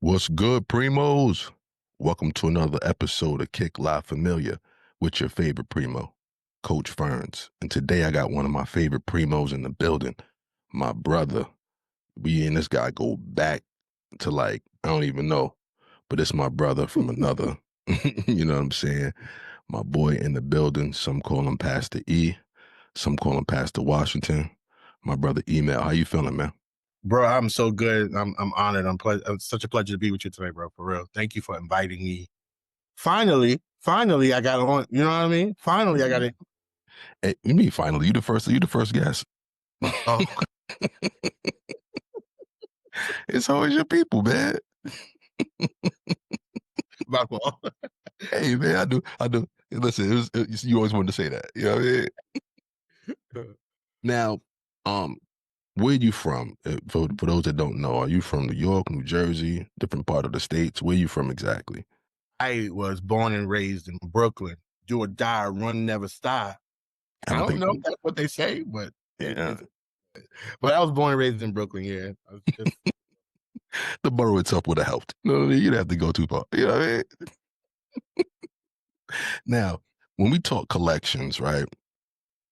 What's good, primos? Welcome to another episode of Kick Live Familia with your favorite primo, Coach Fernz. And today I got one of my favorite primos in the building, my brother. We and this guy go back to I don't even know, but it's my brother from another, you know what I'm saying? My boy in the building. Some call him Pastor E, some call him Pastor Washington. My brother Email. How you feeling, man? Bro, I'm so good. I'm honored. It's such a pleasure to be with you today, bro. For real. Thank you for inviting me. Finally, I got on. You know what I mean? Finally, I got it. Hey, you mean finally? You the first guest. Oh, It's always your people, man. my fault. Hey, man, I do. Listen, you always wanted to say that. You know what I mean? Now, um, where you from? For those that don't know, are you from New York, New Jersey, different part of the states? Where you from exactly? I was born and raised in Brooklyn. Do or die, run, never stop. I I don't don't think. know if that's what they say, but Yeah, but I was born and raised in Brooklyn. Yeah, I was just the borough itself would have helped. You know what I mean? You'd have to go too far. You know what I mean? Now, when we talk collections, right?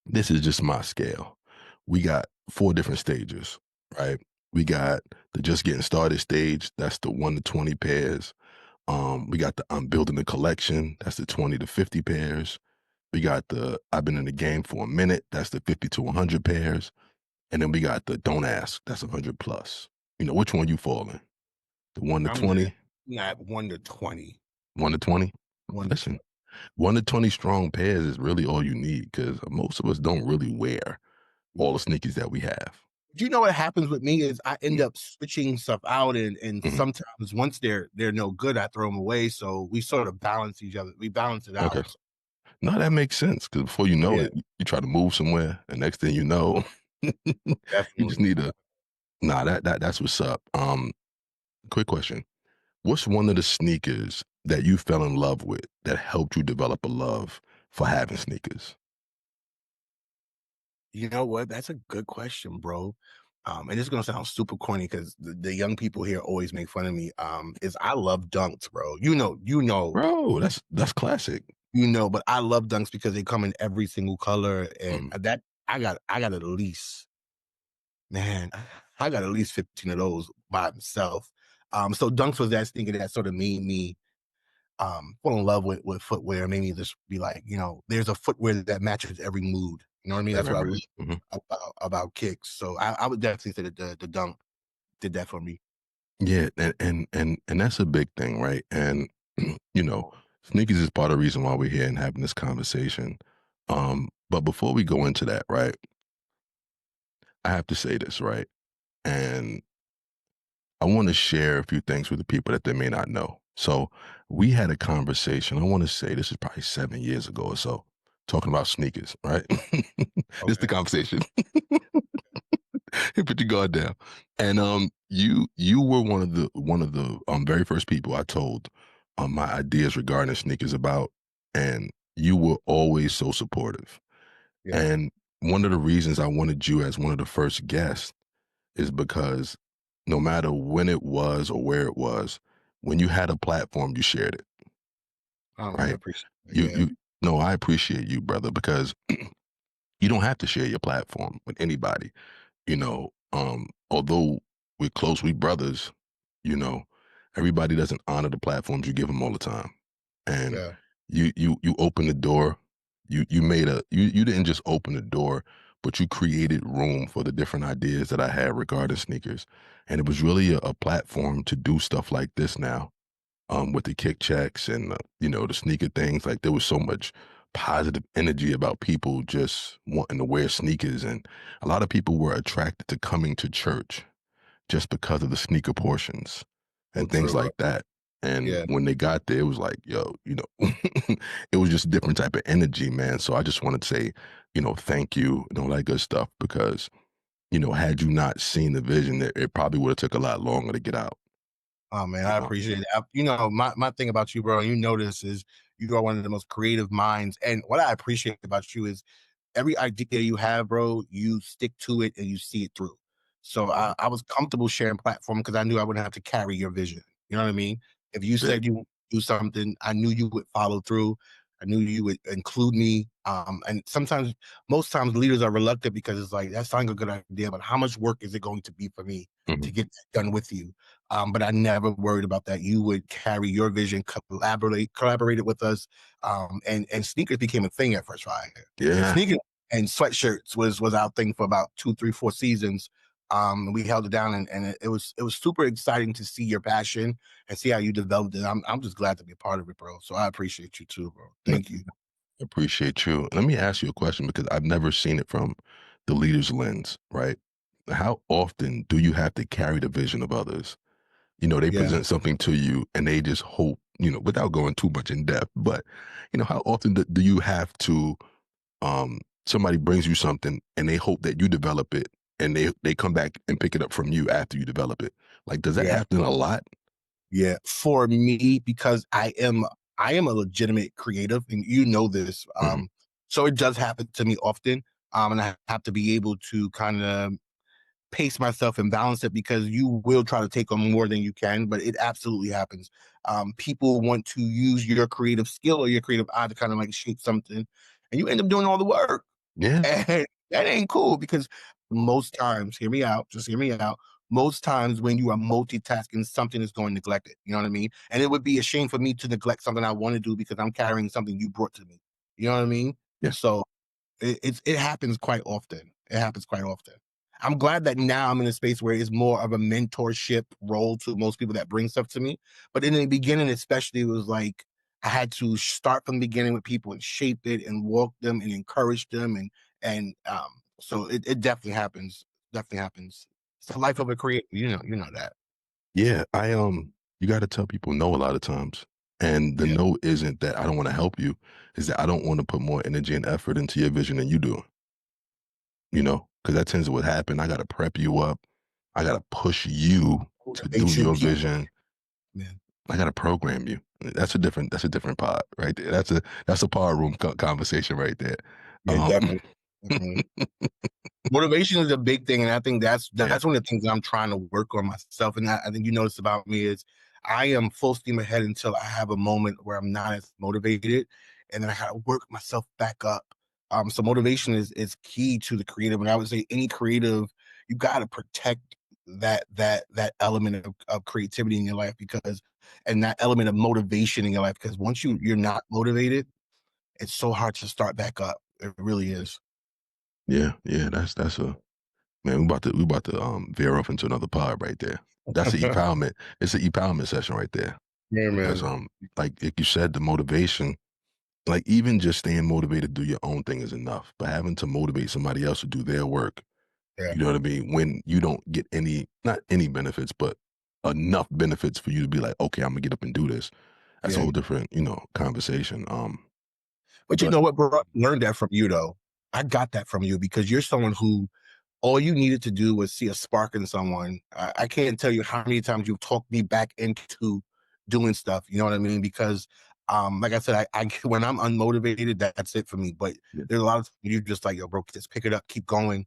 This is just my scale. We got 4 different stages, right? We got the just getting started stage. That's the 1 to 20 pairs. We got the I'm building a collection. That's the 20 to 50 pairs. We got the I've been in the game for a minute. That's the 50 to 100 pairs. And then we got the don't ask. That's 100 plus. You know, which one you fall in? The 1 to I'm not 20? not 1 to 20. 1 to 20? One to Listen, 20. 1 to 20 strong pairs is really all you need because most of us don't really wear all the sneakers that we have. Do you know what happens with me is I end up switching stuff out, and Mhm. sometimes once they're no good, I throw them away. So we sort of balance each other. We balance it Okay. out. So, No, that makes sense because before you know yeah, it, you try to move somewhere, and next thing you know, you just definitely. need to. Nah, that's what's up. Quick question: what's one of the sneakers that you fell in love with that helped you develop a love for having sneakers? You know what? That's a good question, bro. And it's gonna sound super corny because the young people here always make fun of me. Is I love dunks, bro. Bro, that's classic. But I love dunks because they come in every single color, and Mm. that I got at least Man, I got at least 15 of those by himself. So Dunks was that sneaker that sort of made me fall in love with footwear, made me just be like, there's a footwear that matches every mood. You know what I mean? That's Every what I mood. really Mhm. about kicks. So I would definitely say that the Dunk did that for me. Yeah, and that's a big thing, right? And you know, sneakers is part of the reason why we're here and having this conversation. But before we go into that, right, I have to say this, right? And I want to share a few things with the people that they may not know. So we had a conversation. I want to say this is probably 7 years ago or so, talking about sneakers, right? This is the Okay. conversation. Put your guard down. And you were one of the very first people I told my ideas regarding sneakers about, and you were always so supportive. Yeah. And one of the reasons I wanted you as one of the first guests is because no matter when it was or where it was, when you had a platform, you shared it, I right? appreciate it. You Yeah. you no, I appreciate you, brother, because you don't have to share your platform with anybody. Although we're close, we brothers, you know, everybody doesn't honor the platforms you give them all the time. And Yeah. you open the door. You didn't just open the door, but you created room for the different ideas that I had regarding sneakers. And it was really a platform to do stuff like this now, with the kick checks and the sneaker things. Like there was so much positive energy about people just wanting to wear sneakers, and a lot of people were attracted to coming to church just because of the sneaker portions So and things true, bro. like that. And Yeah. when they got there, it was like, yo, it was just a different type of energy, man. So I just wanted to say, thank you and all that good stuff because, had you not seen the vision, it probably would have took a lot longer to get out. Oh man, You I know? appreciate it. My thing about you, bro, and you know this is you are one of the most creative minds. And what I appreciate about you is every idea you have, bro, you stick to it and you see it through. So I was comfortable sharing platform because I knew I wouldn't have to carry your vision. You know what I mean? If you Big. said you would do something, I knew you would follow through. I knew you would include me. And sometimes, most times, leaders are reluctant because it's like, that sounds like a good idea, but how much work is it going to be for me to Mhm. get that done with you? But I never worried about that. You would carry your vision, collaborated with us, and sneakers became a thing at First Fire. Yeah. Sneakers and sweatshirts was our thing for about 2, 3, 4 seasons. We held it down, and it was super exciting to see your passion and see how you developed it. I'm just glad to be a part of it, bro. So I appreciate you too, bro. No, Thank you. I appreciate you. Let me ask you a question because I've never seen it from the leader's lens, right? How often do you have to carry the vision of others? They Yeah, present something to you and they just hope, without going too much in depth, but, how often do you have to, somebody brings you something and they hope that you develop it and they come back and pick it up from you after you develop it? Like, does that yeah, happen a lot? yeah. For me, because I am a legitimate creative, and you know this. Mhm. So it does happen to me often. And I have to be able to kind of pace myself and balance it, because you will try to take on more than you can, but it absolutely happens. People want to use your creative skill or your creative eye to kind of like shape something, and you end up doing all the work. Yeah. And that ain't cool, because most times, hear me out, just hear me out. Most times when you are multitasking, something is going neglected. You know what I mean? And it would be a shame for me to neglect something I want to do because I'm carrying something you brought to me. You know what I mean? Yeah. So it happens quite often. It happens quite often. I'm glad that now I'm in a space where it's more of a mentorship role to most people that bring stuff to me. But in the beginning, especially, it was like I had to start from the beginning with people and shape it and walk them and encourage them, and so it definitely happens. Definitely happens. It's the life of a creator. You know that. Yeah. You got to tell people no a lot of times. And the Yeah, no isn't that I don't want to help you, is that I don't want to put more energy and effort into your vision than you do. Because that tends to what happen. I gotta prep you up. I gotta push you to do motivate you, your keep vision. man. I gotta program you. That's a different pod right there. That's a pod room conversation right there. Yeah, Um, definitely. Definitely. Motivation is a big thing, and I think that's yeah, that's one of the things I'm trying to work on myself. And I think you notice about me is I am full steam ahead until I have a moment where I'm not as motivated, and then I gotta work myself back up. So motivation is key to the creative, and I would say any creative, you gotta protect that element of creativity in your life, because and that element of motivation in your life, because once you're not motivated, it's so hard to start back up. It really is. yeah, yeah. That's a man. We about to veer off into another pod right there. That's the empowerment. It's the empowerment session right there Yeah, because man. like you said, the motivation. Like even just staying motivated to do your own thing is enough. But having to motivate somebody else to do their work. Yeah. You know what I mean? When you don't get not any benefits, but enough benefits for you to be like, okay, I'm gonna get up and do this. That's a Yeah. whole different, conversation. But you But know what, bro? I learned that from you, though. I got that from you because you're someone who all you needed to do was see a spark in someone. I can't tell you how many times you've talked me back into doing stuff. You know what I mean? Because, like I said, I when I'm unmotivated, that's it for me. But yeah, there's a lot of times you're just like, yo, bro, just pick it up, keep going.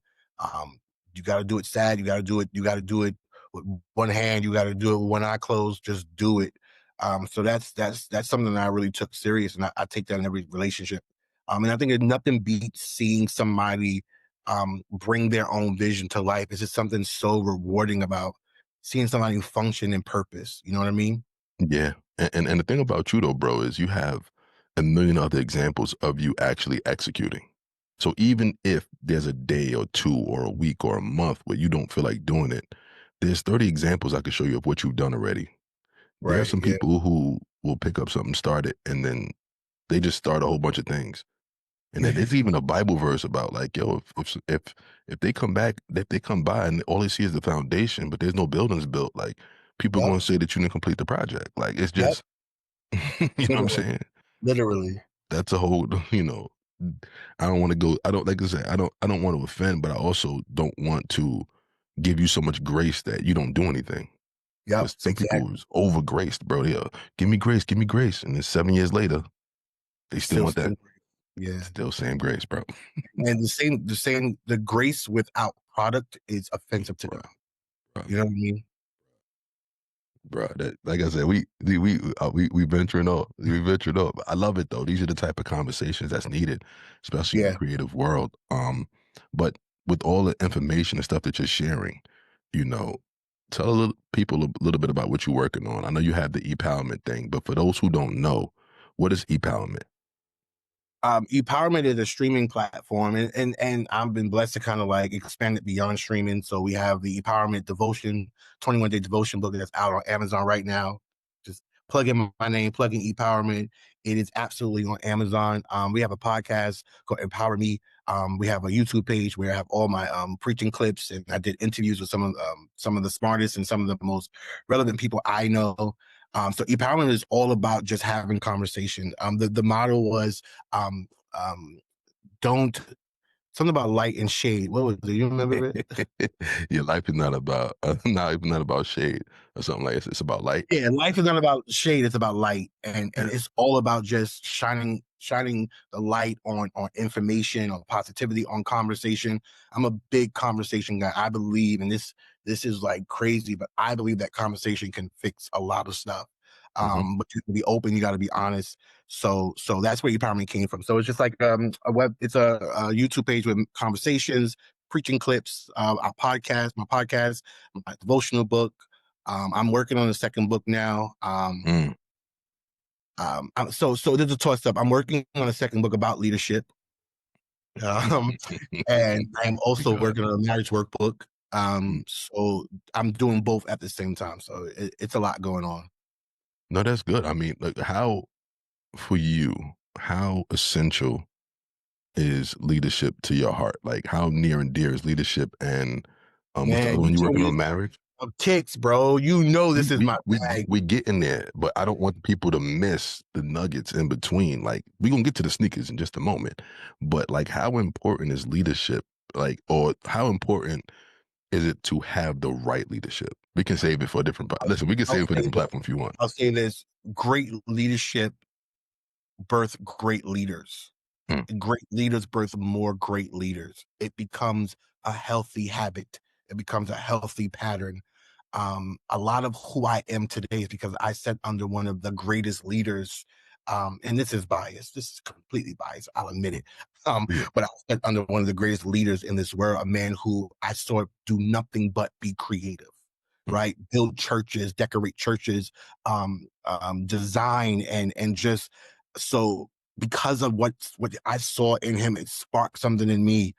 You got to do it sad. You got to do it. You got to do it with one hand. You got to do it with one eye closed. Just do it. So that's something that I really took serious, and I take that in every relationship. And I think there's nothing beats seeing somebody bring their own vision to life. It's just something so rewarding about seeing somebody function in purpose. You know what I mean? yeah. And the thing about you though, bro, is you have a million other examples of you actually executing. So even if there's a day or two or a week or a month where you don't feel like doing it, there's 30 examples I could show you of what you've done already. There are Right. some Yeah. people who will pick up something, start it, and then they just start a whole bunch of things. And then there's even a Bible verse about like, yo, if they come back, if they come by and all they see is the foundation, but there's no buildings built, like people are Yep. gonna say that you didn't complete the project. Like it's Yep. just, you know what I'm Literally. saying? Literally. That's a whole, I don't want to go. I don't like I say. I don't want to offend, but I also don't want to give you so much grace that you don't do anything. Yep. Because some people Exactly. is over graced, bro. They give me grace, and then 7 years later, they still Still want that same. Yeah. still same grace, bro. And the grace without product is offensive to Bro, God. bro. You know what I mean? bro. That, like I said, we venturing off. We venturing off. I love it though. These are the type of conversations that's needed, especially in the Yeah. creative world. But with all the information and stuff that you're sharing, you know, tell people a little bit about what you're working on. I know you have the E-Powerment thing, but for those who don't know, what is E-Powerment? E-Powerment is a streaming platform, and I've been blessed to kind of like expand it beyond streaming. So we have the E-Powerment Devotion, 21-day devotion book that's out on Amazon right now. Just plug in my name, plug in E-Powerment. It is absolutely on Amazon. We have a podcast called Empower Me. We have a YouTube page where I have all my preaching clips, and I did interviews with some of the smartest and some of the most relevant people I know. So E-Powerment is all about just having conversation. The model was um, um, don't something about light and shade. What was it? You remember it? Your life is not about shade or something like this. It's about light. Yeah, life is not about shade, it's about light. And Yeah. it's all about just shining the light on information, on positivity, on conversation. I'm a big conversation guy. I believe, and this is like crazy, but I believe that conversation can fix a lot of stuff. Hmm. But you can be open, you got to be honest. So that's where empowerment came from. So it's just like it's a YouTube page with conversations, preaching clips, my podcast, my devotional book. I'm working on the second book now. Mm. So there's a toss up. I'm working on a second book about leadership, um, and I'm also God. working on a marriage workbook. Mm. So I'm doing both at the same time. So it's a lot going on. No, that's good. I mean, like, how for you, how essential is leadership to your heart? Like, how near and dear is leadership? And what's the other Man, one you you told working me on? this Marriage. of ticks, bro. You know We this is we my we bag. we getting there, but I don't want people to miss the nuggets in between. Like, we gonna get to the sneakers in just a moment, but like, how important is leadership? Like, or how important is it to have the right leadership? We can save it for a different. Listen, we can I'll save it for a say different this. platform if you want. I'll say this. Great leadership birth great leaders. Mm, Great leaders birth more great leaders. It becomes a healthy habit. It becomes a healthy pattern. A lot of who I am today is because I sat under one of the greatest leaders. And this is biased. This is completely biased. I'll admit it. yeah. But I sat under one of the greatest leaders in this world, a man who I saw do nothing but be creative, Mm, right? Build churches, decorate churches, design, and just so because of what I saw in him, it sparked something in me.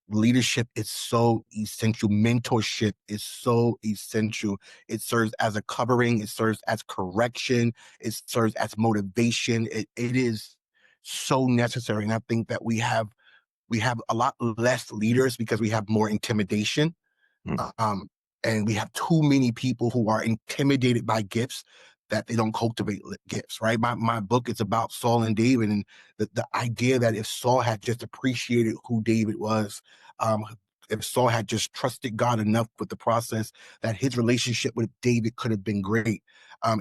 Leadership is so essential. Mentorship is so essential. It serves as a covering. It serves as correction. It serves as motivation. It is so necessary. And I think that we have a lot less leaders because we have more intimidation. mm, Um, and we have too many people who are intimidated by gifts that they don't cultivate gifts, right? My book is about Saul and David, and the idea that if Saul had just appreciated who David was, um, if Saul had just trusted God enough with the process, that his relationship with David could have been great.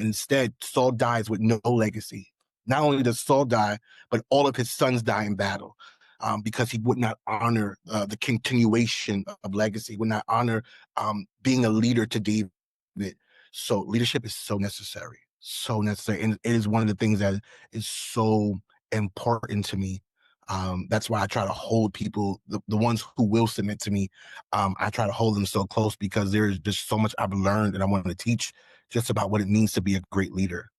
Instead, Saul dies with no legacy. Not only does Saul die, but all of his sons die in battle. Because he would not honor the continuation of legacy, would not honor being a leader to David. So leadership is so necessary, so necessary. And it is one of the things that is so important to me. That's why I try to hold people, the ones who will submit to me, I try to hold them so close because there's just so much I've learned and I want to teach just about what it means to be a great leader.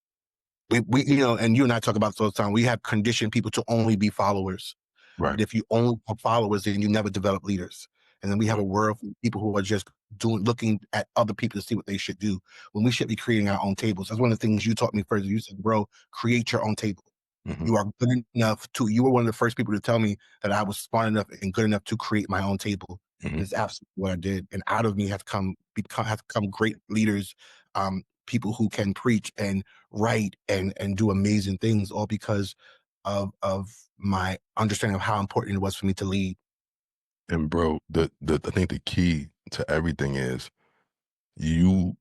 And you and I talk about this all the time. We have conditioned people to only be followers. right. But if you only have followers, then you never develop leaders. And then we have Mm, a world of people who are just looking at other people to see what they should do when we should be creating our own tables. That's one of the things you taught me first. You said, bro, create your own table. mhm. You are good enough you were one of the first people to tell me that I was smart enough and good enough to create my own table. Mhm. And it's absolutely what I did. And out of me have come great leaders, people who can preach and write and do amazing things, all because of my understanding of how important it was for me to lead. And bro, I think the key to everything is you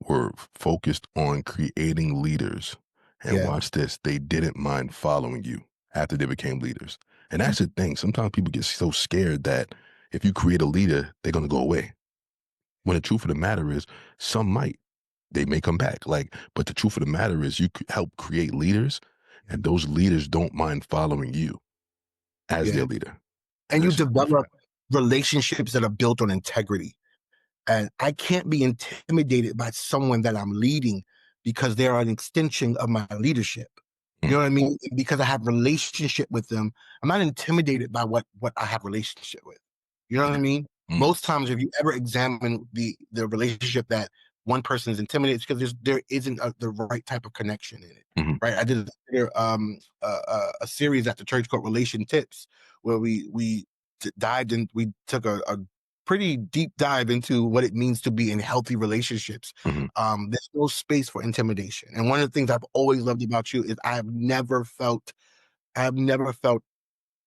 were focused on creating leaders. And Yeah. watch this, they didn't mind following you after they became leaders. And that's the thing. Sometimes people get so scared that if you create a leader, they're gonna go away. When the truth of the matter is, some might. they may come back. Like, but the truth of the matter is, you help create leaders, and those leaders don't mind following you as their Yeah. leader, and And you it's just develop different. relationships that are built on integrity. And I can't be intimidated by someone that I'm leading because they're an extension of my leadership. You Mm, know what I mean? Because I have relationship with them. I'm not intimidated by what I have relationship with. You know what I mean? mm, Most times, if you ever examine the relationship that one person is intimidated, it's because there isn't the right type of connection in it. mhm, Right? I did a series at the church called Relation Tips, where we dived in. We took a pretty deep dive into what it means to be in healthy relationships. mhm. There's no space for intimidation. And one of the things I've always loved about you is I have never felt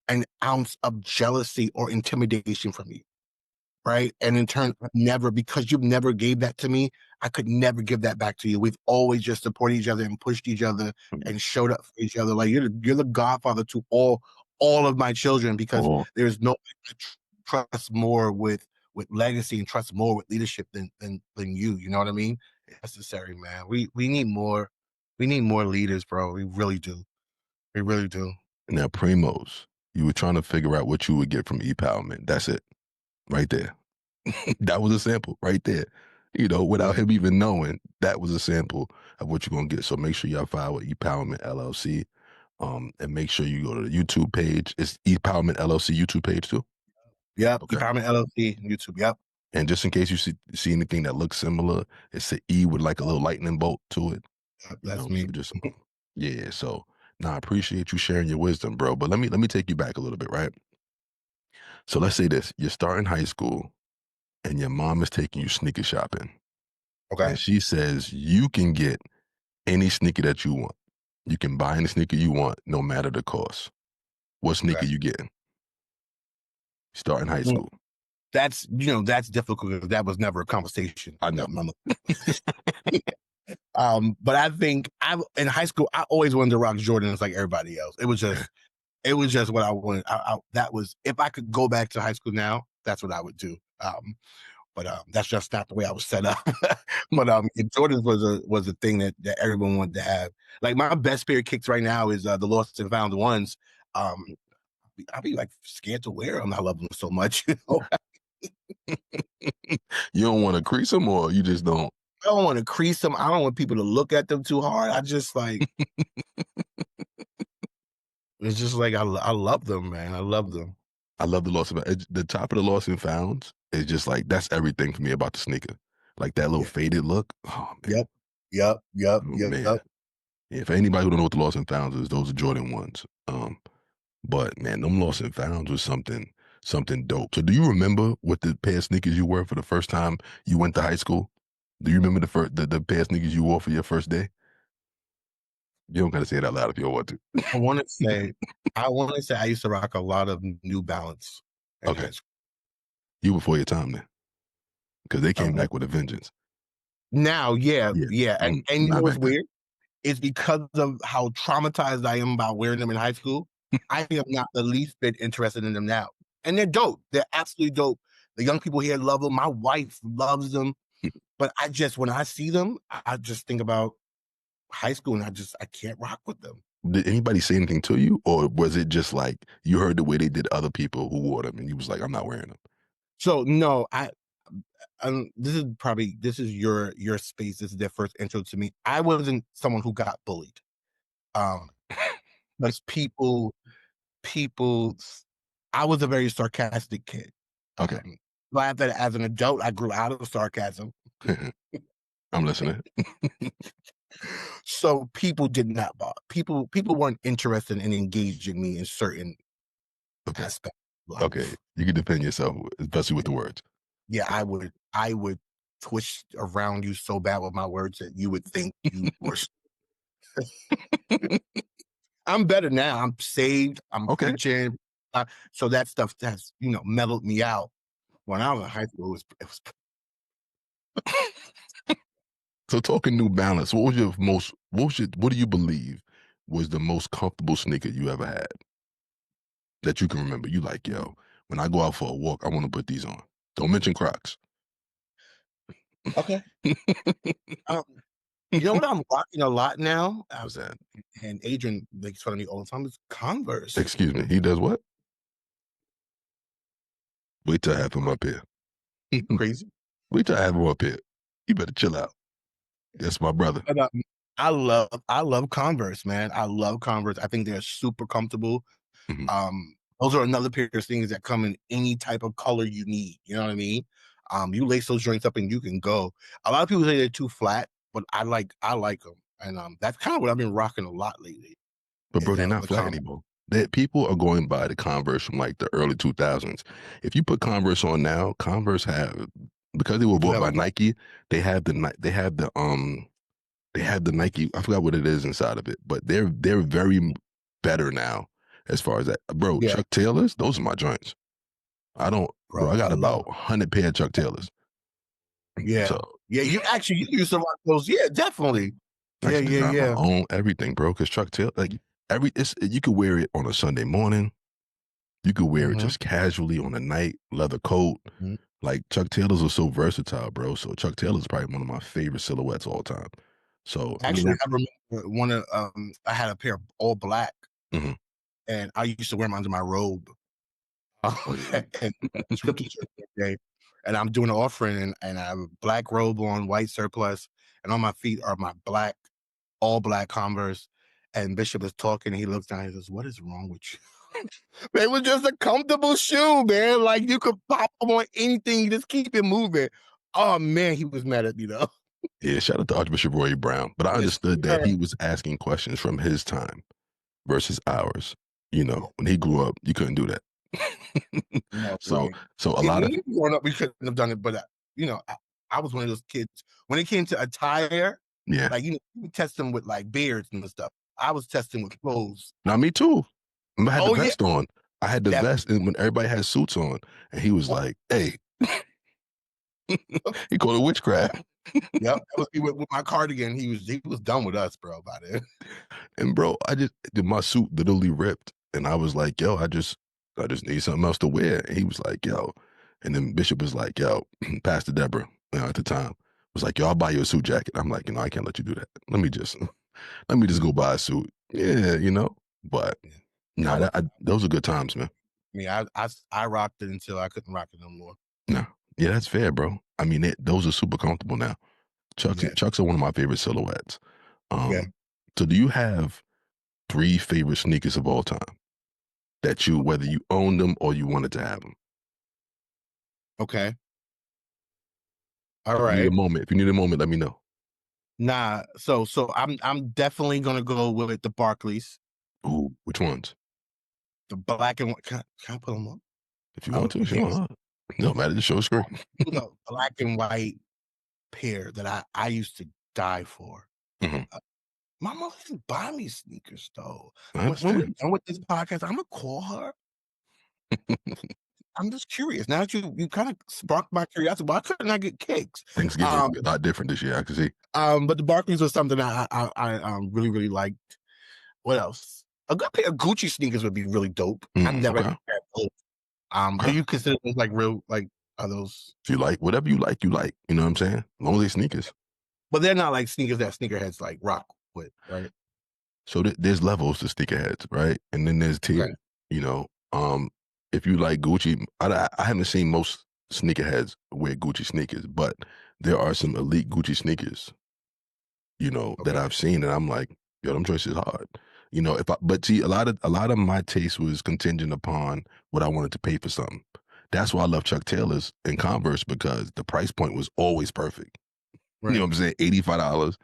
an ounce of jealousy or intimidation from you. Right. And in turn, never, because you've never gave that to me, I could never give that back to you. We've always just supported each other and pushed each other Mhm. and showed up for each other. Like you're the godfather to all of my children, because Or there's no trust more with legacy and trust more with leadership than you. You know what I mean? It's necessary, man. We need more leaders, bro. We really do. We really do. now, Primos, you were trying to figure out what you would get from E-Powerment. That's it, right there. That was a sample right there. You know, without Yeah. him even knowing, that was a sample of what you're gonna get. So make sure y'all file with E-Powerment LLC. And make sure you go to the YouTube page. It's E-Powerment LLC YouTube page too. Yep. Okay. E-Powerment LLC, YouTube. Yep. And just in case you see anything that looks similar, it's an E with like a little lightning bolt to it. Yep, You that's know, so me. just yeah. So now I appreciate you sharing your wisdom, bro. But let me take you back a little bit, right? So let's say this: you're starting high school, and your mom is taking you sneaker shopping, Okay. and she says you can get any sneaker that you want. You can buy any sneaker you want, no matter the cost. What sneaker Okay. you getting? Starting high Mm, school. that's difficult because that was never a conversation I know. that my but I think I in high school I always wanted to rock Jordans like everybody else. It was just what I wanted. That was, if I could go back to high school now, that's what I would do. But that's just not the way I was set up. But Jordans was a thing that everyone wanted to have. Like my best pair of kicks right now is the Lost and Found ones. Um, I'd be like scared to wear them. I love them so much. You know? You don't want to crease them, or you just don't. I don't want to crease them. I don't want people to look at them too hard. I just like it's just like I love them, man. I love them. I love the lost and the top of the lost and founds is just like that's everything for me about the sneaker. Like that little Yeah. faded look. Oh man. Yep. Yep. Yep. Oh man. Yep. Yeah, for anybody who don't know what the lost and founds is, those are Jordan ones. But man, them lost and founds was something dope. So do you remember what the pair of sneakers you wore for the first time you went to high school? Do you remember the pair of sneakers you wore for your first day? You don't gotta say it out loud if you don't want to. I want to say, I want to say I used to rock a lot of New Balance in high Okay. school. You before your time then. Because they came Um, back with a vengeance. Now, yeah, Yeah. yeah, and you know Not what's back then. weird? It's because of how traumatized I am about wearing them in high school. I am not the least bit interested in them now, and they're dope. They're absolutely dope. The young people here love them. My wife loves them. But when I see them, I just think about high school, and I can't rock with them. Did anybody say anything to you, or was it just like you heard the way they did other people who wore them, and you was like, "I'm not wearing them." So no, this is your space. This is their first intro to me. I wasn't someone who got bullied. Um, because people, I was a very sarcastic kid. Okay, Glad that as an adult, I grew out of sarcasm. I'm listening. So people did not bother. People weren't interested in engaging me in certain Okay, aspects of okay, life. you can defend yourself, especially with the words. Yeah, I would twist around you so bad with my words that you would think you were. I'm better now. I'm saved. I'm Okay, preaching. So that stuff has mellowed me out. When I was in high school, it was so talking New Balance, what was your most? What do you believe was the most comfortable sneaker you ever had that you can remember? You like, yo, when I go out for a walk, I want to put these on. Don't mention Crocs. Okay. Um, you know what I'm rocking a lot now? What's that? And Adrian makes fun of me all the time. Is Converse. Excuse me. He does what? Wait till I have him up here. Crazy. Wait till I have him up here. You better chill out. That's my brother. But, I love Converse, man. I love Converse. I think they're super comfortable. Mhm. Those are another pair of things that come in any type of color you need. You know what I mean? You lace those joints up and you can go. A lot of people say they're too flat, but I like them, and that's kind of what I've been rocking a lot lately. But bro, Is they're not the flat Converse. anymore. That people are going by the Converse from like the early 2000s. If you put Converse on now, Converse have, because they were Do bought have by a Nike, they have the Nike. I forgot what it is inside of it, but they're very better now as far as that. Bro, yeah, Chuck Taylors, those are my joints. I don't, bro. bro. I I got love about them. 100 pair of Chuck Taylors. Yeah, So yeah. You used to rock those. Yeah, definitely. I Yeah, just yeah, design my yeah. own everything, bro. Because Chuck Taylor, like you could wear it on a Sunday morning. You could wear it Mm-hmm. just casually on a night, leather coat. Mm-hmm. Like Chuck Taylors are so versatile, bro. So Chuck Taylor's is probably one of my favorite silhouettes all time. So I mean, Actually, I remember one of I had a pair of all black, mhm. and I used to wear them under my robe. Oh yeah, And scripture church that day, and I'm doing an offering, and I have a black robe on, white surplice, and on my feet are my all black Converse. And Bishop is talking, and he looks down, and he says, "What is wrong with you?" It was just a comfortable shoe, man. Like you could pop them on anything, just keep it moving. Oh man, he was mad at me though. yeah. Shout out to Archbishop Roy Brown, but I Yes, understood that sir. he was asking questions from his time versus ours. You Yeah, know, when he grew up, you couldn't do that. no, so, right. so a Yeah, lot when of we were growing up, we couldn't have done it, but I was one of those kids. When it came to attire, yeah. like you test them with like beards and stuff. I was testing with clothes. Now me too. I had the Oh yeah, vest on. I had the vest, definitely. and when everybody had suits on, and he was Yep, like, "Hey," he called it witchcraft. yep. That was me with my cardigan. He was done with us, bro. About it. And bro, I just my suit literally ripped, and I was like, "Yo, I just need something else to wear." And he was like, "Yo," and then Bishop was like, "Yo," Pastor Deborah, at the time was like, "Yo, I'll buy you a suit jacket." I'm like, I can't let you do that. Let me just go buy a suit. Yeah, But Yeah, yeah. I nah, was. those are good times, man. I mean, I rocked it until I couldn't rock it no more. Nah, yeah, that's fair, bro. I mean, those are super comfortable now. Yeah, Chucks are one of my favorite silhouettes. yeah. Um, so do you have three favorite sneakers of all time that whether you own them or you wanted to have them? Okay. All If you need a right. moment, if you need a moment, let me know. Nah. So I'm definitely gonna go with the Barclays, Ooh, which ones? the black and white. Can I put them up? If you I want don't to, think sure. it's No matter, just show a screen. the black and white pair that I used to die for. Mhm. Uh, my mother didn't buy me sneakers though. I When we're understand. done with this podcast, I'm gonna call her. I'm just curious. Now that you kind of sparked my curiosity, why couldn't I get kicks? Thanksgiving Um, will be a lot different this year. I can see. but the Barclays was something that I really really liked. What else? A good pair of Gucci sneakers would be really dope. I never Okay. had those. Do Okay. you consider those like real like are those? If you like whatever you like, you like. You know what I'm saying? As long as they sneakers. But they're not like sneakers that sneakerheads like rock with, right? So there's levels to sneakerheads, right? And then there's Okay. tiers. You know, if you like Gucci, I haven't seen most sneakerheads wear Gucci sneakers, but there are some elite Gucci sneakers, that Okay. I've seen, and I'm like, yo, them choices hard. But see, a lot of my taste was contingent upon what I wanted to pay for something. That's why I love Chuck Taylors and Converse because the price point was always perfect. You know Right. what I'm saying? $85,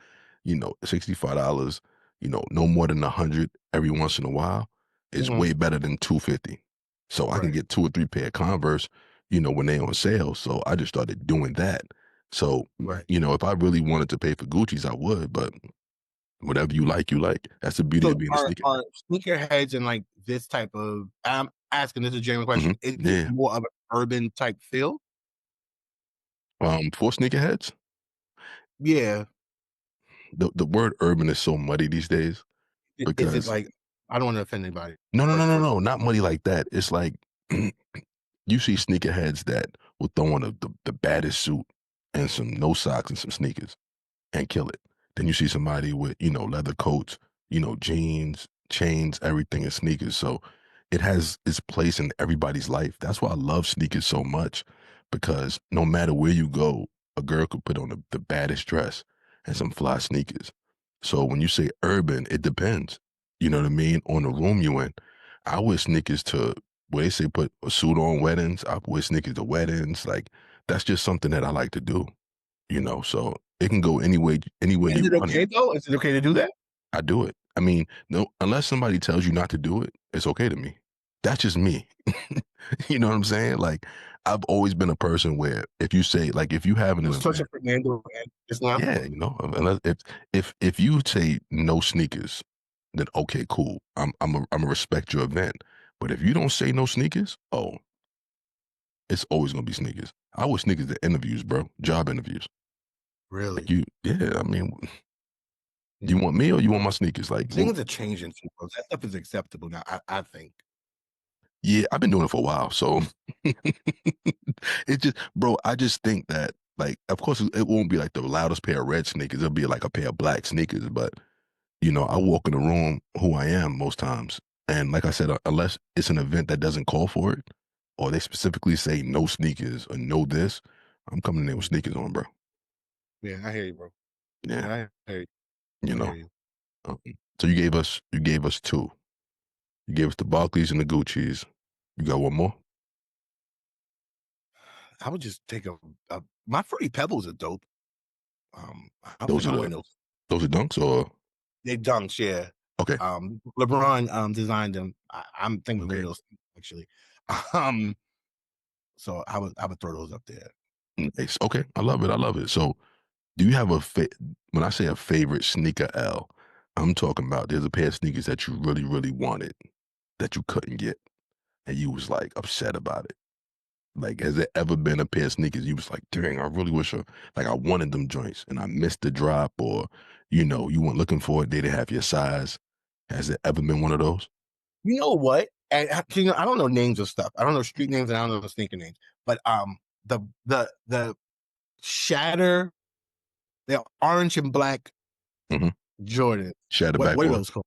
$65, no more than 100 every once in a while is Mhm. way better than 250. So I can Right. get 2 or 3 pair of Converse, when they on sale. So I just started doing that. So, Right. if I really wanted to pay for Gucci's, I would, but whatever you like, you like. That's the beauty So of being a are sneaker. are sneakerheads and like this type of I'm asking this is a genuine question. Is it Yeah. more of an urban type feel? For sneakerheads, Yeah. the word urban is so muddy these days Is it because like I don't want to offend anybody. no, no, Or, no, no, or no, not muddy like that. It's like you see sneakerheads that will throw on the baddest suit. and some no socks and some sneakers and kill it. Then you see somebody with, leather coats, jeans, chains, everything and sneakers. So it has its place in everybody's life. That's why I love sneakers so much because no matter where you go, a girl could put on the baddest dress and some fly sneakers. So when you say urban, it depends. You know what I mean? On the room you in. I wear sneakers to where they say put a suit on weddings. I wear sneakers to weddings. Like that's just something that I like to do. So it can go any way Is you it want it. okay though? Is it okay to do that? I do it. I mean, no, unless somebody tells you not to do it, it's okay to me. That's just me. You know what I'm saying? Like, I've always been a person where if you say, like, if you having I an was touching event, Fernando just now. yeah, unless if you say no sneakers, then okay, cool. I'm a respect your event. But if you don't say no sneakers, oh, it's always gonna be sneakers. I wear sneakers to interviews, bro. Job interviews. Like Really? yeah. I mean, you Yeah. want me or you want my sneakers? Like, Things are changing too, bro. That stuff is acceptable now. I think. yeah, I've been doing it for a while, so it's just, bro. I just think that, like, of course, it won't be like the loudest pair of red sneakers. It'll be like a pair of black sneakers. But I walk in the room who I am most times, and like I said, unless it's an event that doesn't call for it, or they specifically say no sneakers or no this, I'm coming in there with sneakers on, bro. Yeah, I hear you, bro. Yeah, Yeah, I hear you. you I know. hear you. Um, so you gave us two. You gave us the Barclays and the Gucci's. You got one more? I would just take a my Fruity Pebbles are dope. I don't Those think are I the wear those. those are dunks or They dunks, yeah. okay, LeBron designed them. I'm thinking of okay. those actually. Um, so I would throw those up there. Nice. Okay, I love it. I love it. So, do you have when I say a favorite sneaker L, I'm talking about there's a pair of sneakers that you really, really wanted that you couldn't get, and you was like upset about it. Like, has there ever been a pair of sneakers you was like, dang, I really wish like I wanted them joints and I missed the drop, or you weren't looking for it, they didn't have your size. Has there ever been one of those? You know what? And I don't know names of stuff. I don't know street names and I don't know sneaker names. But the shatter, the orange and black Mm-hmm. Jordan. Shadow What are backboard. those called?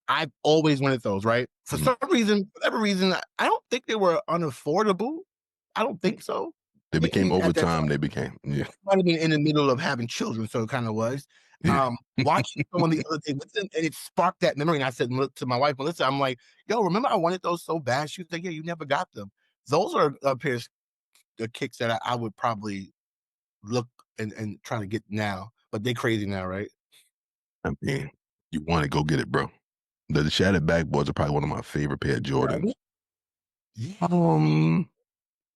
I've always wanted those, right? For Mhm. some reason, for whatever reason, I don't think they were unaffordable. I don't think so. They became At over that time, time. They became yeah. might have been in the middle of having children, so it kind of was. Yeah. Watching someone the other day with them, and it sparked that memory. And I said, look to my wife, Melissa, I'm like, yo, remember I wanted those so bad? She was like, yeah, you never got them. Those are a pair of the kicks that I would probably look and try to get now, but they crazy now, right? I mean, you want to go get it, bro. The shattered backboards are probably one of my favorite pair of Jordans. Yeah. Um,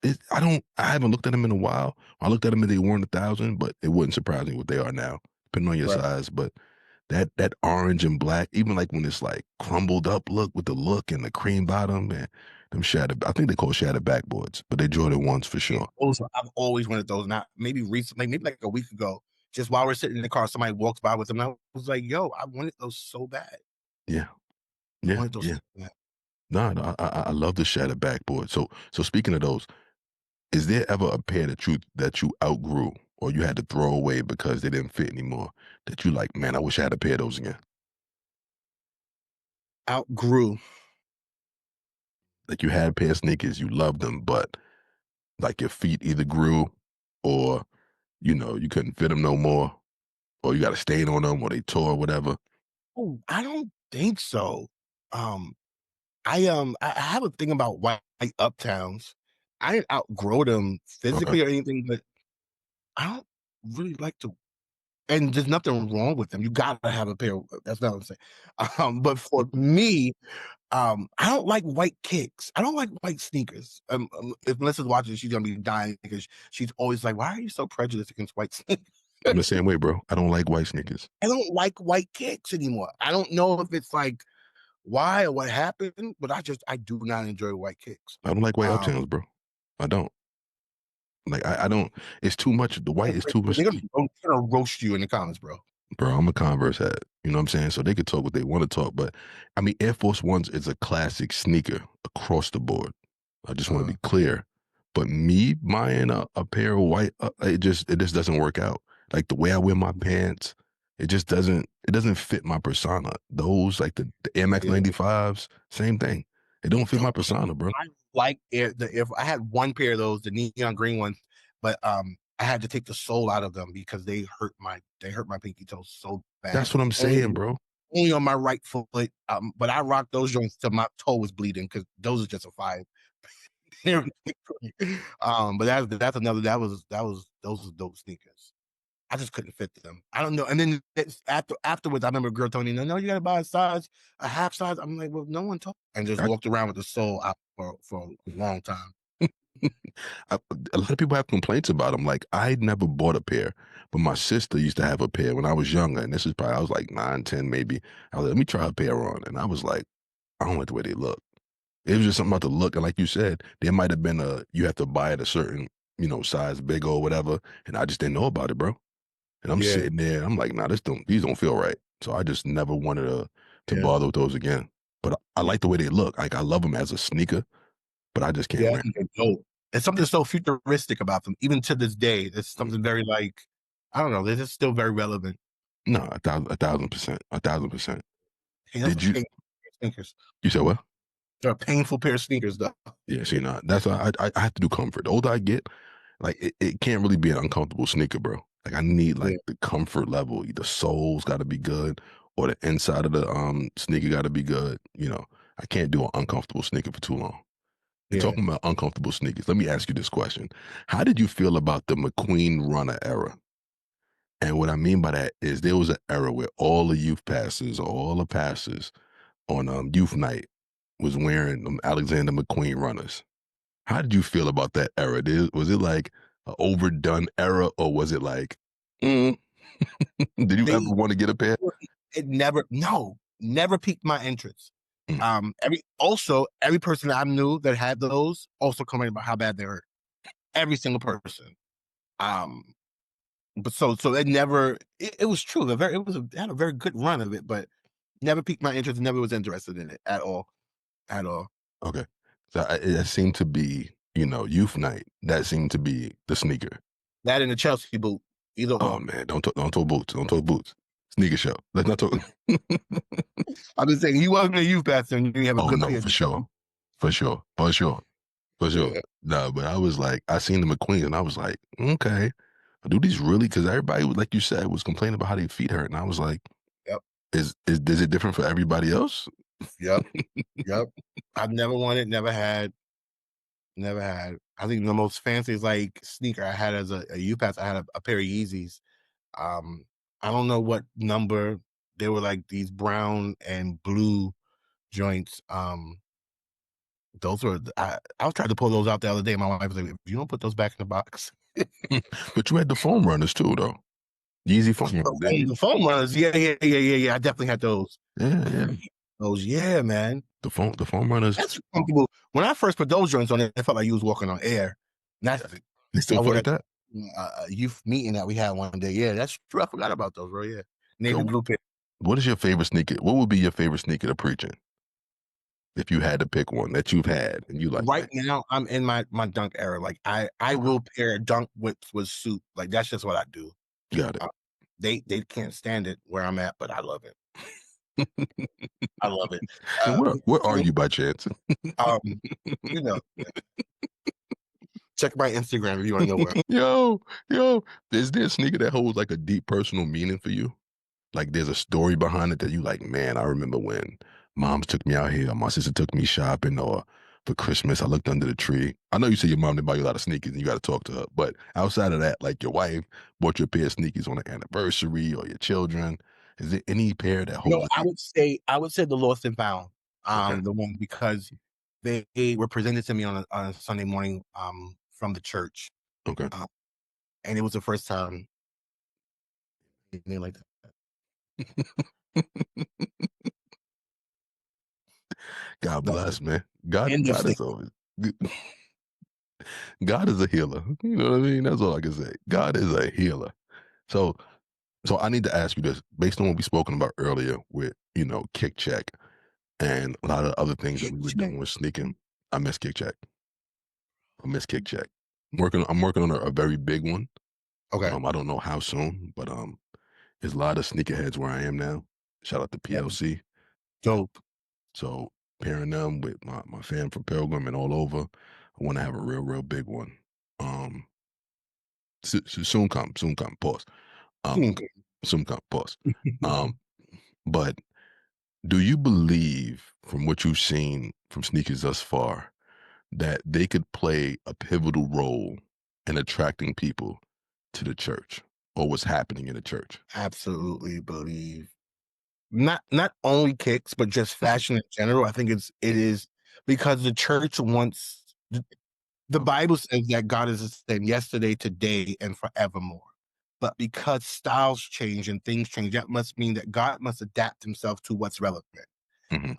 I haven't looked at them in a while. I looked at them and they weren't 1,000, but it wouldn't surprise me what they are now, depending on your Right. size. But that orange and black, even like when it's like crumbled up look with the look and the cream bottom and them shattered, I think they call shattered backboards, but they Jordan ones for Yeah, sure. those I've always wanted those. Not maybe recently, maybe like a week ago, just while we're sitting in the car, somebody walks by with them. And I was like, yo, I wanted those so bad. Yeah, I yeah, wanted those yeah. so bad. No, I love the shattered backboard. So speaking of those, is there ever a pair that you outgrew or you had to throw away because they didn't fit anymore? That you like, man, I wish I had a pair of those again. Outgrew. Like you had a pair of sneakers, you loved them, but like your feet either grew or you couldn't fit them no more, or you got a stain on them, or they tore, or whatever. Oh, I don't think so. Um, I have a thing about white uptowns. I didn't outgrow them Okay, physically or anything, but I don't really like to. And there's nothing wrong with them. You gotta have a pair. That's not what I'm saying. But for me, I don't like white kicks. I don't like white sneakers. If Melissa's watching, she's gonna be dying because she's always like, "Why are you so prejudiced against white sneakers?" I'm the same way, bro. I don't like white sneakers. I don't like white kicks anymore. I don't know if it's like why or what happened, but I do not enjoy white kicks. I don't like white Um, uptowns, bro. I don't. Like I don't. It's too much. The white is too much. they're gonna roast you in the comments, bro. Bro, I'm a Converse head. You know what I'm saying? So they could talk what they want to talk, but I mean, Air Force Ones is a classic sneaker across the board. I just want to Uh, be clear. But me buying a pair of white, it just doesn't work out. Like the way I wear my pants, it doesn't fit my persona. Those like the Air Max Yeah. 95s, same thing. It don't fit my persona, bro. I like if I had one pair of those, the neon green ones, but I had to take the sole out of them because they hurt my pinky toe so bad. That's what I'm saying, bro. Only on my right foot. But I rocked those joints till my toe was bleeding because those are just a 5. But that's another those are dope sneakers. I just couldn't fit them. I don't know. And then afterwards, I remember a girl telling me, "No, you got to buy a half size." I'm like, "Well, no one told." And just walked around with the sole out for a long time. A lot of people have complaints about them. Like I never bought a pair, but my sister used to have a pair when I was younger, and this is probably I was like 9, 10 maybe. I was like, let me try a pair on, and I was like, I don't like the way they look. It was just something about the look, and like you said, there might have been you have to buy it a certain size big or whatever, and I just didn't know about it, bro. And I'm Yeah, sitting there, I'm like, nah, these don't feel right. So I just never wanted to yeah, bother with those again. But I like the way they look. Like I love them as a sneaker, but I just can't yeah. wear 'em. I think they're dope. There's something so futuristic about them, even to this day. There's something very like I don't know. They're just still very relevant. No, 1,000%, 1,000%. Hey, those Did are you? painful sneakers. You said what? They're a painful pair of sneakers, though. Yeah, see, nah, that's why I have to do comfort. The older I get, like it can't really be an uncomfortable sneaker, bro. Like I need Yeah, like the comfort level. The sole's got to be good, or the inside of the sneaker got to be good. I can't do an uncomfortable sneaker for too long. And yeah. talking about uncomfortable sneakers, let me ask you this question: how did you feel about the McQueen runner era? And what I mean by that is there was an era where all the youth pastors or all the pastors on youth night was wearing Alexander McQueen runners. How did you feel about that era? Was it like an overdone era, or was it like, mm, did you ever They want to get a pair? it never piqued my interest. Mm, Every person I knew that had those also commented about how bad they hurt. Every single person. Um, but so it never it was true. It had a very good run of it, but never piqued my interest. Never was interested in it at all. At all. okay, so it seemed to be, youth night. That seemed to be the sneaker. That and the Chelsea boot, either Oh or. man, don't talk boots. Don't talk boots. Sneaker show. Let's not talk. I'm just saying, you wasn't a youth pastor and you have a Oh good no, pair. for sure, for sure, for sure, for sure. Yeah, No, but I was like, I seen the McQueen, and I was like, okay, do these really? Because everybody, like you said, was complaining about how their feet hurt, and I was like, yep, is it different for everybody else? yep, yep. I've never wanted, never had. Never had. I think the most fanciest like sneaker I had as a youth pass, I had a pair of Yeezys. Um, I don't know what number. They were like these brown and blue joints. Those were I was trying to pull those out the other day. My wife was like, "If you don't put those back in the box." But you had the foam runners too, though. Yeezy foam runners, didn't you? The foam runners, yeah. I definitely had those. Yeah, yeah. Those, yeah, man. The foam runners. That's comfortable. When I first put those joints on, it felt like you was walking on air. And that's They still feel over like at that. a youth meeting that we had one day. Yeah, that's true. I forgot about those, bro. Yeah, navy So, blue pair. what is your favorite sneaker? What would be your favorite sneaker to preach in if you had to pick one that you've had and you like, Right man, now, I'm in my dunk era. Like I will pair dunk with suit. Like that's just what I do. got it. Uh, they can't stand it where I'm at, but I love it. I love it. And Uh, where are you by chance? um, you know, check my Instagram if you want to know where. yo, is there a sneaker that holds like a deep personal meaning for you? Like there's a story behind it that you like, man, I remember when moms took me out here, or my sister took me shopping, or for Christmas, I looked under the tree. I know you said your mom didn't buy you a lot of sneakers and you got to talk to her, but outside of that, like your wife bought you a pair of sneakers on an anniversary or your children. Is there any pair that You know, holds a deep? I would say the lost and found, Okay. the one because they were presented to me on a Sunday morning, from the church, Okay. uh, and it was the first time anything like that. God That's bless, it. man. God, End of God thing. is always, God is a healer. You know what I mean? That's all I can say. God is a healer. So, so I need to ask you this, based on what we spoken about earlier with, kick check and a lot of other things that we were doing with sneaking. I miss kick check. I miss Kick Check. I'm working on a very big one. Okay. I don't know how soon, but there's a lot of sneakerheads where I am now. Shout out to Yeah. PLC. Dope. So pairing them with my fam from Pilgrim and all over, I want to have a real big one. Um, soon come. Pause. Um, Okay. soon come. Pause. Um, but do you believe, from what you've seen from sneakers thus far, that they could play a pivotal role in attracting people to the church or what's happening in the church? Absolutely believe not only kicks, but just fashion in general. I think it is because the church wants the Bible says that God is the same yesterday, today, and forevermore. But because styles change and things change, that must mean that God must adapt himself to what's relevant. Hmm.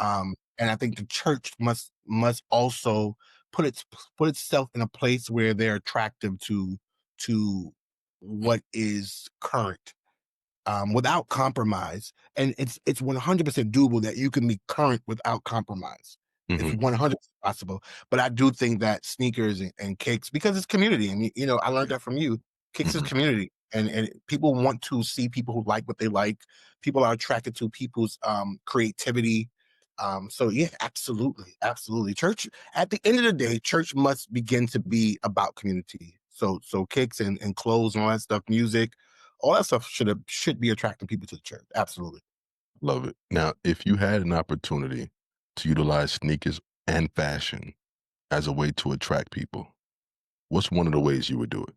And I think the church must also put its put itself in a place where they're attractive to what is current, without compromise. And it's 100% doable that you can be current without compromise. It's Hmm. 100% possible. But I do think that sneakers and kicks, because it's community, and I learned that from you. Kicks is Hmm. community, and people want to see people who like what they like. People are attracted to people's creativity. So yeah, absolutely, absolutely. Church, at the end of the day, church must begin to be about community. So kicks and clothes and all that stuff, music, all that stuff should be attracting people to the church. Absolutely. Love it. Now, if you had an opportunity to utilize sneakers and fashion as a way to attract people, what's one of the ways you would do it?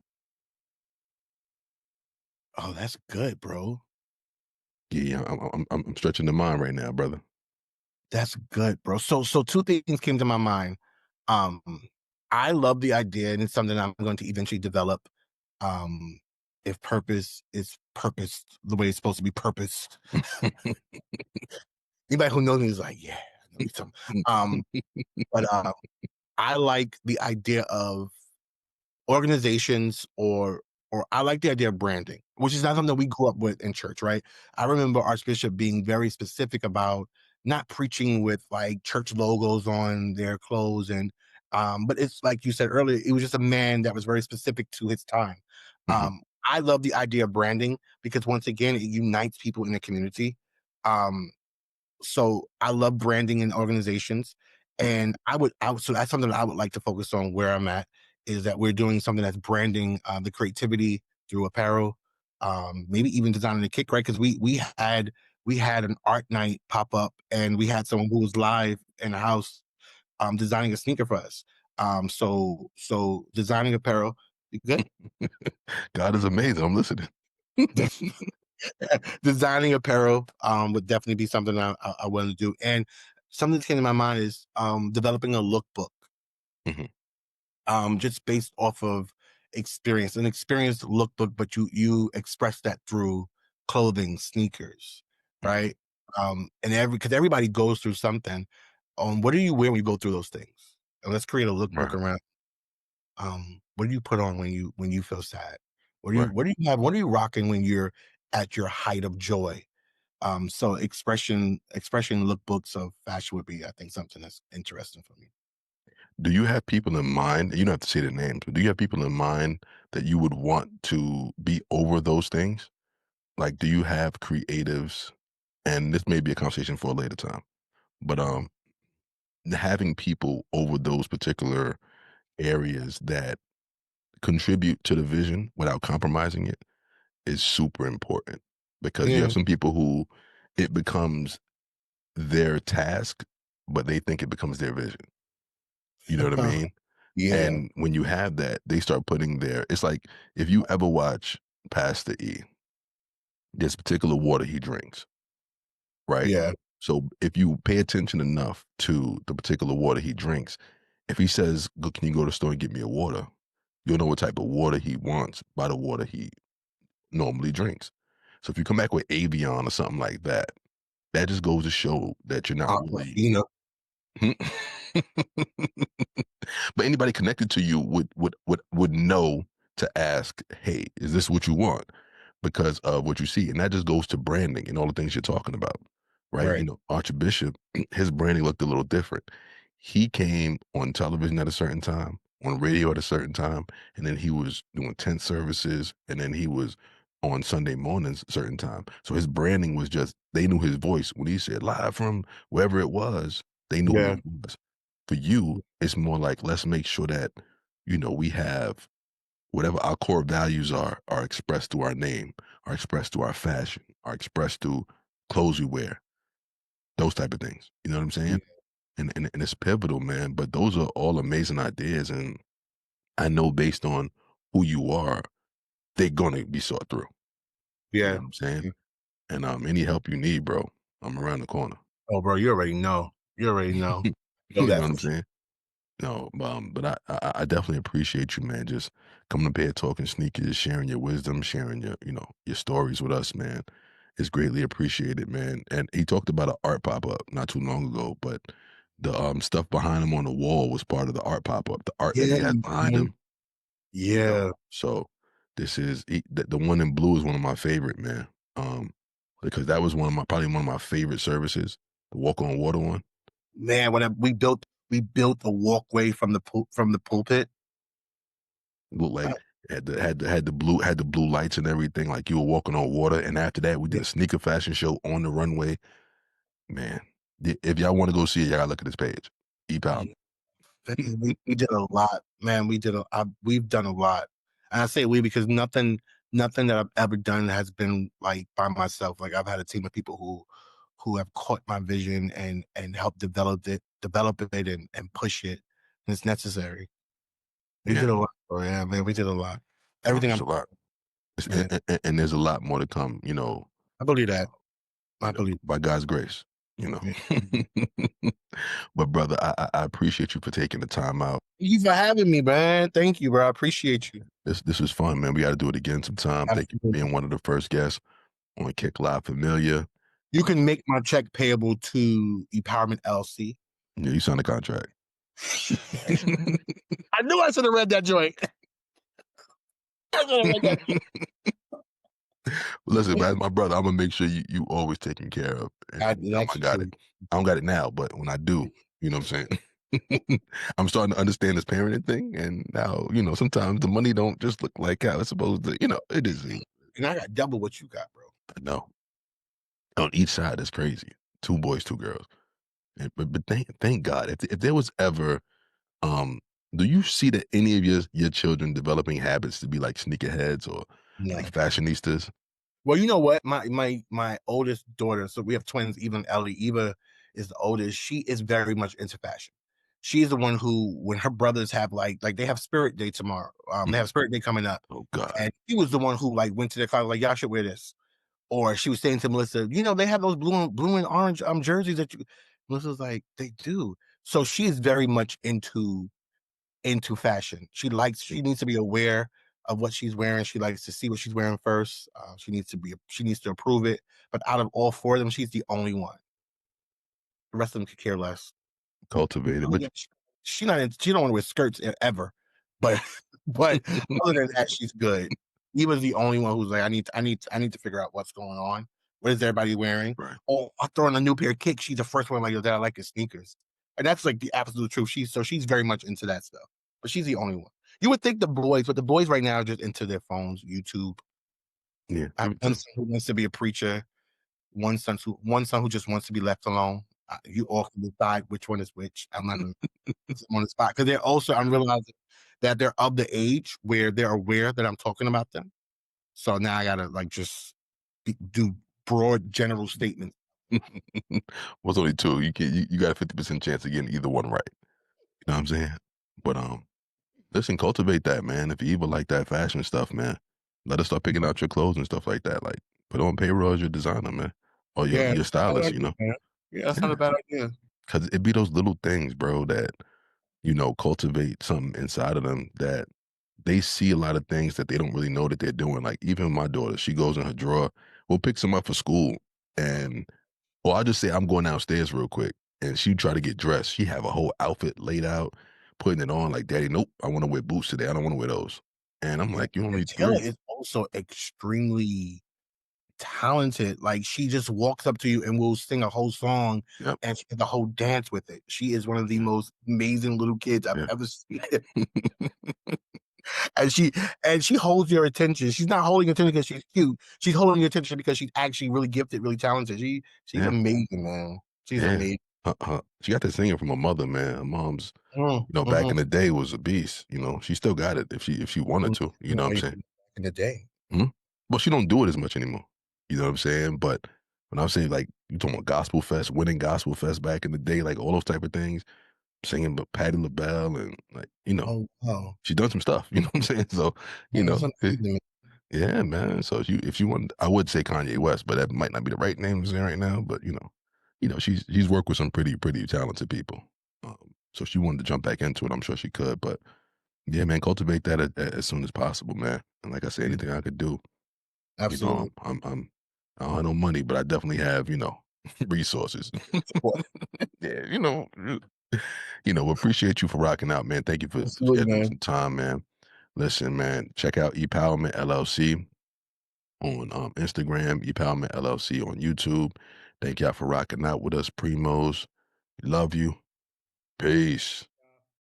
Oh, that's good, bro. Yeah, I'm stretching the mind right now, brother. That's good, bro. So two things came to my mind. Um, I love the idea, and it's something I'm going to eventually develop. Um, if purpose is purposed the way it's supposed to be purposed. Anybody who knows me is like, yeah, I know me some. Um, but I like the idea of organizations, or I like the idea of branding, which is not something we grew up with in church, right? I remember Archbishop being very specific about not preaching with like church logos on their clothes, and but it's like you said earlier, it was just a man that was very specific to his time. Hmm. I love the idea of branding because once again, it unites people in the community. Um, so I love branding in organizations, and so that's something that I would like to focus on where I'm at, is that we're doing something that's branding the creativity through apparel, maybe even designing the kick, right? Because we had an art night pop up, and we had someone who was live in the house designing a sneaker for us. So designing apparel, you good? God is amazing. I'm listening. Designing apparel would definitely be something I want to do. And something that came to my mind is developing a lookbook, Hmm. just based off of experience, an experienced lookbook, but you express that through clothing, sneakers, Hmm. right? And because everybody goes through something. What do you wear when you go through those things? And let's create a lookbook Right. around what do you put on when you feel sad? Right. What are you rocking when you're at your height of joy? So expression lookbooks of fashion would be, I think, something that's interesting for me. Do you have people in mind? You don't have to say their names, but do you have people in mind that you would want to be over those things? Like, do you have creatives? And this may be a conversation for a later time, but having people over those particular areas that contribute to the vision without compromising it is super important, because you have Yeah. some people who it becomes their task, but they think it becomes their vision. You know what I mean? Yeah. And when you have that, they start putting their, it's like if you ever watch Pastor E, this particular water he drinks, right? Yeah. So if you pay attention enough to the particular water he drinks, if he says, Can you go to the store and get me a water?" You'll know what type of water he wants by the water he normally drinks. So if you come back with Avion or something like that, that just goes to show that you're not really. You know, But anybody connected to you would know to ask, "Hey, is this what you want?" Because of what you see, and that just goes to branding and all the things you're talking about, right? right. Archbishop, his branding looked a little different. He came on television at a certain time, on radio at a certain time, and then he was doing tent services, and then he was on Sunday mornings certain time. So his branding was just they knew his voice when he said live from wherever it was. They knew who Yeah. he was. For you, it's more like let's make sure that we have whatever our core values are expressed through our name, are expressed through our fashion, are expressed through clothes we wear, those type of things. You know what I'm Yeah. saying? And it's pivotal, man. But those are all amazing ideas, and I know based on who you are, they're gonna be sought through. You know Yeah. what I'm saying? Yeah. And any help you need, bro, I'm around the corner. Oh, bro, you already know. You already know. Know You know that what for I'm sure. saying? No, but I definitely appreciate you, man. Just coming up here talking sneakers, sharing your wisdom, sharing your stories with us, man. It's greatly appreciated, man. And he talked about an art pop up not too long ago, but the stuff behind him on the wall was part of the art pop up. The art that he Yeah, has behind man. him, Yeah. So this is the one in blue is one of my favorite, man. Because that was probably one of my favorite services, the walk on water one. Man, when we built a walkway from the pulpit. Looked Uh, like had the blue lights and everything, like you were walking on water. And after that, we yeah, did a sneaker fashion show on the runway. Man, if y'all want to go see it, y'all gotta look at this page. E-Powerment. yeah. We did a lot, man. We've done a lot, and I say we because nothing that I've ever done has been like by myself. Like I've had a team of people who have caught my vision and helped develop it and push it. And it's necessary. We Yeah, did a lot. Oh yeah, man. We did a lot. no, Everything it's I'm a lot. man. And there's a lot more to come. I believe that. I believe. By God's grace. You know. Yeah. But brother, I appreciate you for taking the time out. Thank you for having me, man. Thank you, bro. I appreciate you. This was fun, man. We got to do it again sometime. Thank you for Absolutely. being one of the first guests on Kick Live Familia. You can make my check payable to E-Powerment LC. Yeah, you signed a contract. I knew I should have read that joint. I should have read that. Listen, man, my brother, I'm gonna make sure you always taken care of. And I I like you got it. too. I don't got it now, but when I do, you know what I'm saying? I'm starting to understand this parenting thing, and now sometimes the money don't just look like how it's supposed to. It is. And I got double what you got, bro. I know on each side it's crazy. Two boys, two girls. But thank God. If there was ever, um, do you see that any of your children developing habits to be like sneakerheads or like No. fashionistas? Well, you know what? My oldest daughter, so we have twins, Eva and Ellie. Eva is the oldest. She is very much into fashion. She's the one who, when her brothers have like they have Spirit Day tomorrow. They have Spirit Day coming up. Oh God. And she was the one who like went to their car, like, y'all should wear this. Or she was saying to Melissa, they have those blue and orange jerseys that you Melissa's like, they do. So she's very much into fashion. She needs to be aware of what she's wearing. She likes to see what she's wearing first. She needs to approve it. But out of all four of them, she's the only one. The rest of them could care less. Cultivated, but She don't want to wear skirts ever. But but other than that, she's good. Eva's the only one who's like, I need to figure out what's going on. What is everybody wearing? right. Oh, I'll throw in a new pair of kicks. She's the first one like that I like is sneakers. And that's like the absolute truth. She's very much into that stuff. But she's the only one. You would think the boys, but the boys right now are just into their phones, YouTube. Yeah. I have one son who wants to be a preacher, one son who just wants to be left alone. You all can decide which one is which. I'm not going to put them on the spot because I'm realizing that they're of the age where they're aware that I'm talking about them. So now I gotta like just do broad general statements. Well, it's only two. You got a 50% chance of getting either one right. You know what I'm saying? But listen, cultivate that, man. If you even like that fashion stuff, man, let us start picking out your clothes and stuff like that. Like put on payroll as your designer, man, or your Yeah, your that's not a bad stylist. idea, man. Yeah, that's not Yeah, a bad idea. because it be those little things, bro, that cultivate something inside of them that they see a lot of things that they don't really know that they're doing. Like even my daughter, she goes in her drawer, we'll pick some up for school, and or I just say I'm going downstairs real quick, and she try to get dressed. She have a whole outfit laid out, putting it on. Like, Daddy, nope, I want to wear boots today. I don't want to wear those. And I'm Yeah, like, you and only Taylor three. is also extremely talented. Like, she just walks up to you and will sing a whole song Yep. and she has a whole dance with it. She is one of the most amazing little kids I've Yeah. ever seen. And she holds your attention. She's not holding your attention because she's cute. She's holding your attention because she's actually really gifted, really talented. She's Yeah. amazing, man. She's Yeah. amazing. She got that singing from her mother, man. Her mom's, Mm, back mhm, in the day was a beast. She still got it if she wanted mhm. to. You know what I'm saying? In the day. Mhm. Well, she don't do it as much anymore. You know what I'm saying? But when I'm saying like you talking about gospel fest, winning gospel fest back in the day, like all those type of things, singing but Patti LaBelle and like Oh, wow. she done some stuff. You know what I'm saying? So you That's know, amazing. yeah, man. So if you want, I would say Kanye West, but that might not be the right name to say right now. But she's worked with some pretty talented people. So if she wanted to jump back into it, I'm sure she could. But yeah, man, cultivate that as soon as possible, man. And like I said, anything I could do, Absolutely. I don't have no money, but I definitely have resources. Support. Yeah, appreciate you for rocking out, man. Thank you for Absolutely, scheduling man. some time, man. Listen, man, check out E-Powerment LLC on Instagram, E-Powerment LLC on YouTube. Thank y'all for rocking out with us, Primos. Love you. Peace.